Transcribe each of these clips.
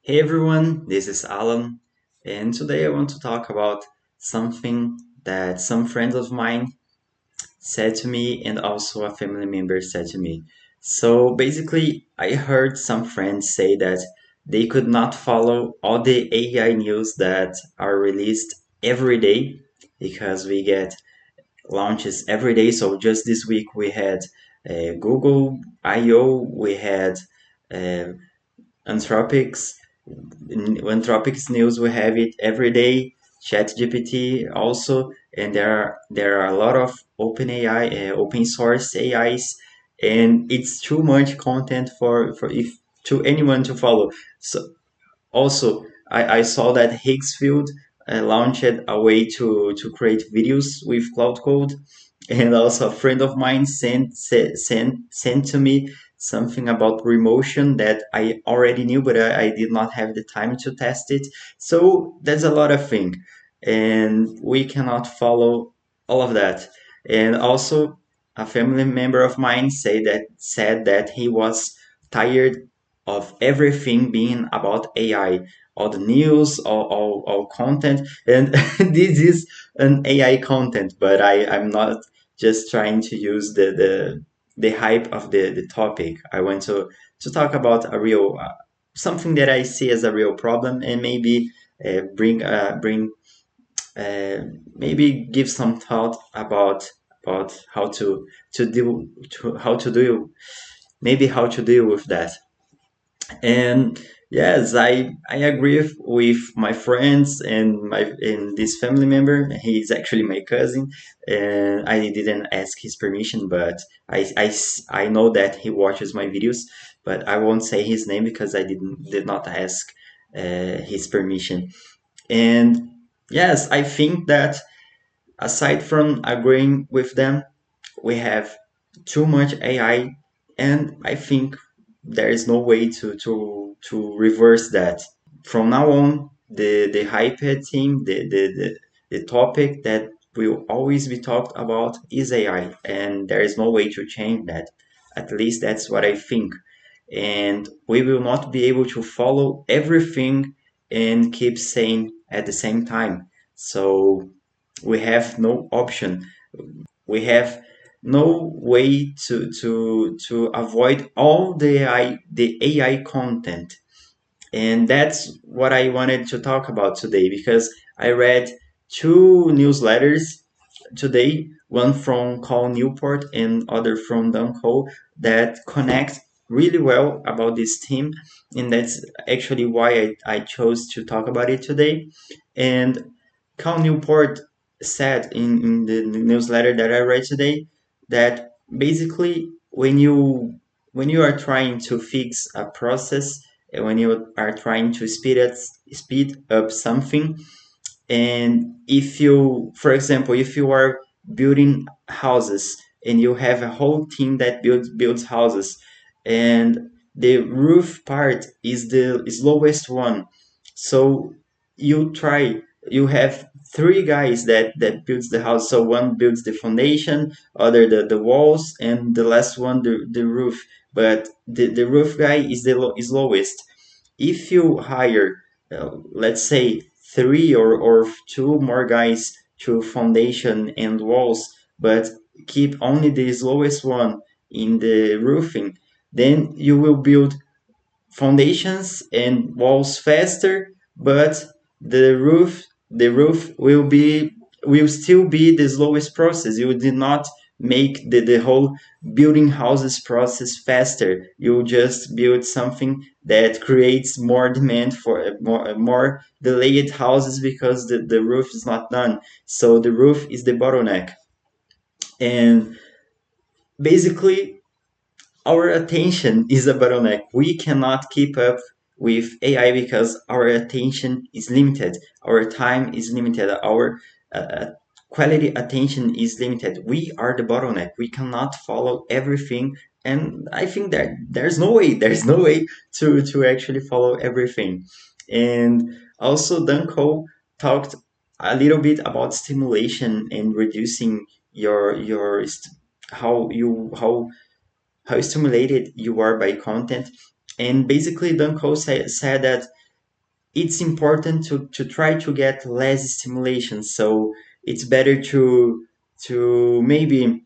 Hey everyone, this is Allan, and today I want to talk about something that some friends of mine said to me and also a family member said to me. So basically, I heard some friends say that they could not follow all the AI news that are released every day because we get launches every day. So just this week we had Google I/O, we had uh, Anthropics Anthropic's news, we have it every day. ChatGPT also, and there are a lot of OpenAI, open source AIs, and it's too much content for if to anyone to follow. So also, I saw that Higgsfield launched a way to create videos with Cloud Code, and also a friend of mine sent to me something about Remotion that I already knew, but I did not have the time to test it. So there's a lot of things, and we cannot follow all of that. And also, a family member of mine said that he was tired of everything being about AI, all the news, all content, and this is an AI content, but I'm not just trying to use the hype of the topic. I want to talk about a real something that I see as a real problem and maybe bring uh, maybe give some thought about how to deal to how to deal maybe how to deal with that. And yes, I agree with my friends and this family member. He's actually my cousin, and I didn't ask his permission, but I know that he watches my videos, but I won't say his name because I did not ask his permission. And yes, I think that aside from agreeing with them, we have too much AI, and I think there is no way to reverse that. From now on, the hype team, the topic that will always be talked about is AI, and there is no way to change that. At least that's what I think. And we will not be able to follow everything and keep saying at the same time. So we have no option. We have no way to avoid all the AI content. And that's what I wanted to talk about today because I read two newsletters today, one from Call Newport and other from Dunco, that connect really well about this theme. And that's actually why I chose to talk about it today. And Cal Newport said in the newsletter that I read today that basically when you are trying to fix a process, when you are trying to speed up something, and if you, for example, if you are building houses and you have a whole team that builds houses, and the roof part is lowest one, so you try you have three guys that builds the house. So one builds the foundation, other the walls, and the last one the roof. But the roof guy is lowest. If you hire, let's say, three or two more guys to foundation and walls, but keep only the lowest one in the roofing, then you will build foundations and walls faster, but the roof will still be the slowest process. You did not make the whole building houses process faster. You just build something that creates more demand for more delayed houses because the roof is not done. So the roof is the bottleneck. And basically our attention is a bottleneck. We cannot keep up with AI because our attention is limited, our time is limited, our quality attention is limited. We are the bottleneck. We cannot follow everything, and I think that there's no way to actually follow everything. And also, Dunko talked a little bit about stimulation and reducing your how you how stimulated you are by content. And basically, Dunko said that it's important to try to get less stimulation. So it's better to maybe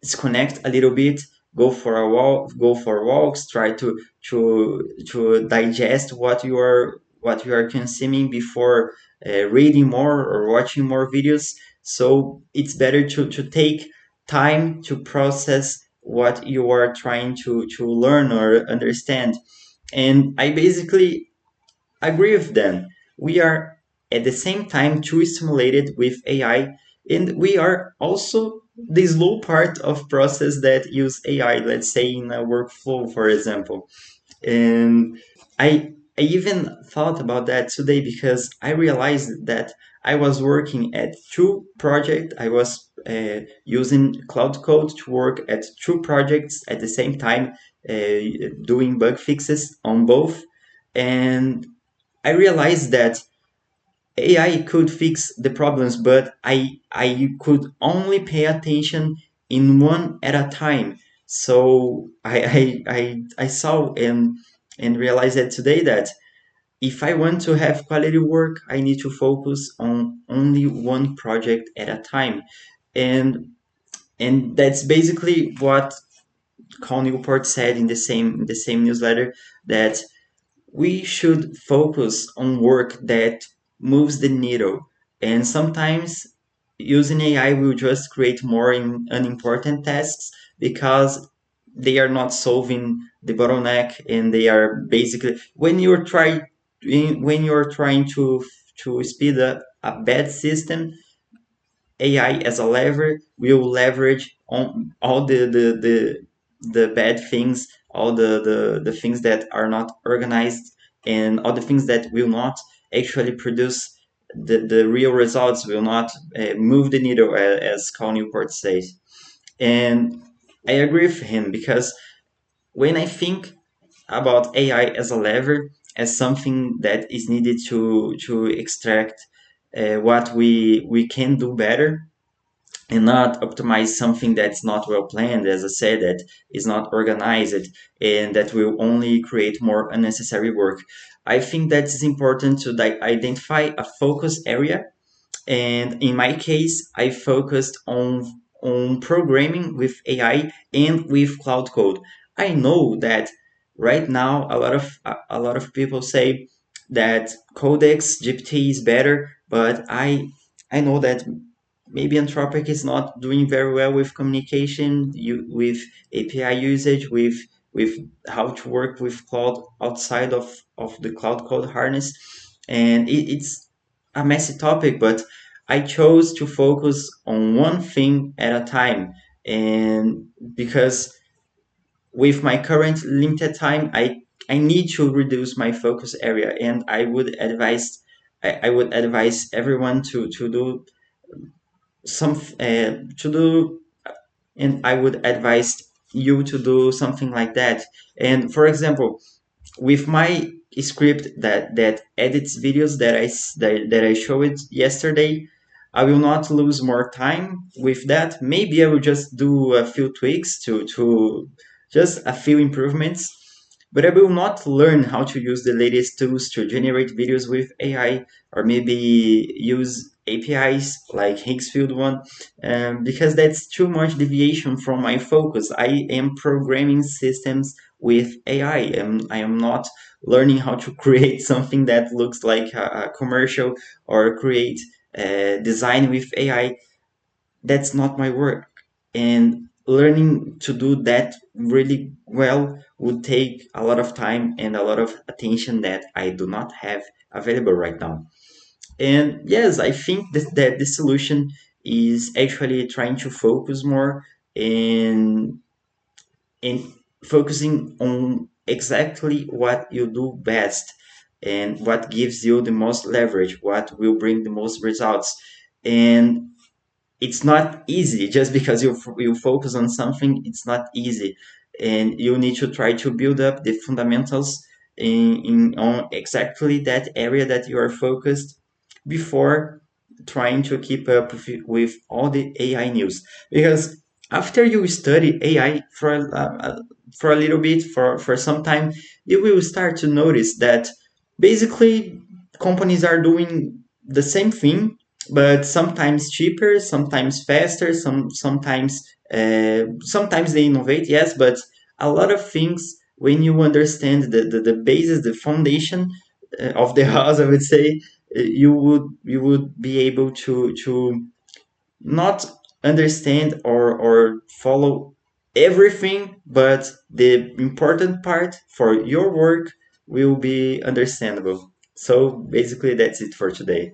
disconnect a little bit, go for a walk, go for walks, try to digest what you are consuming before reading more or watching more videos. So it's better to take time to process what you are trying to learn or understand. And I basically agree with them. We are at the same time too stimulated with AI, and we are also the slow part of process that use AI, let's say in a workflow, for example. And I even thought about that today because I realized that I was working at two projects. I was using Cloud Code to work at two projects at the same time, doing bug fixes on both. And I realized that AI could fix the problems, but I could only pay attention in one at a time. So I saw and realized that today that if I want to have quality work, I need to focus on only one project at a time. And and that's basically what Carl Newport said in the same newsletter, that we should focus on work that moves the needle. And sometimes using AI will just create more unimportant tasks because they are not solving the bottleneck, and they are basically when you're trying to speed up a bad system, AI as a lever will leverage on all the bad things, all the things that are not organized, and all the things that will not actually produce the real results, will not move the needle, as Cal Newport says. And I agree with him because when I think about AI as a lever, as something that is needed to extract what we can do better, and not optimize something that's not well planned, as I said, that is not organized, and that will only create more unnecessary work. I think that it's important to identify a focus area, and in my case, I focused on programming with AI and with cloud code. I know that right now a lot of people say that Codex GPT is better, but I know that maybe Anthropic is not doing very well with communication, with API usage, with how to work with cloud outside of the cloud code harness. And it's a messy topic, but I chose to focus on one thing at a time. And because with my current limited time, I need to reduce my focus area, and I would advise everyone to do some to do, and I would advise you to do something like that. And for example, with my script that edits videos that I showed yesterday, I will not lose more time with that. Maybe I will just do a few tweaks to just a few improvements, but I will not learn how to use the latest tools to generate videos with AI, or maybe use APIs like Higgsfield one, because that's too much deviation from my focus. I am programming systems with AI, and I am not learning how to create something that looks like a commercial, or create design with AI. That's not my work. And learning to do that really well would take a lot of time and a lot of attention that I do not have available right now. And yes, I think that the solution is actually trying to focus more, and and focusing on exactly what you do best, and what gives you the most leverage, what will bring the most results. And it's not easy. Just because you focus on something, it's not easy, and you need to try to build up the fundamentals in on exactly that area that you are focused, before trying to keep up with all the AI news. Because After you study AI for a little bit, for some time, you will start to notice that basically companies are doing the same thing, but sometimes cheaper, sometimes faster, sometimes they innovate, yes, but a lot of things when you understand the basis, the foundation of the house, I would say, you would be able to not understand or follow everything, but the important part for your work will be understandable. So basically, that's it for today.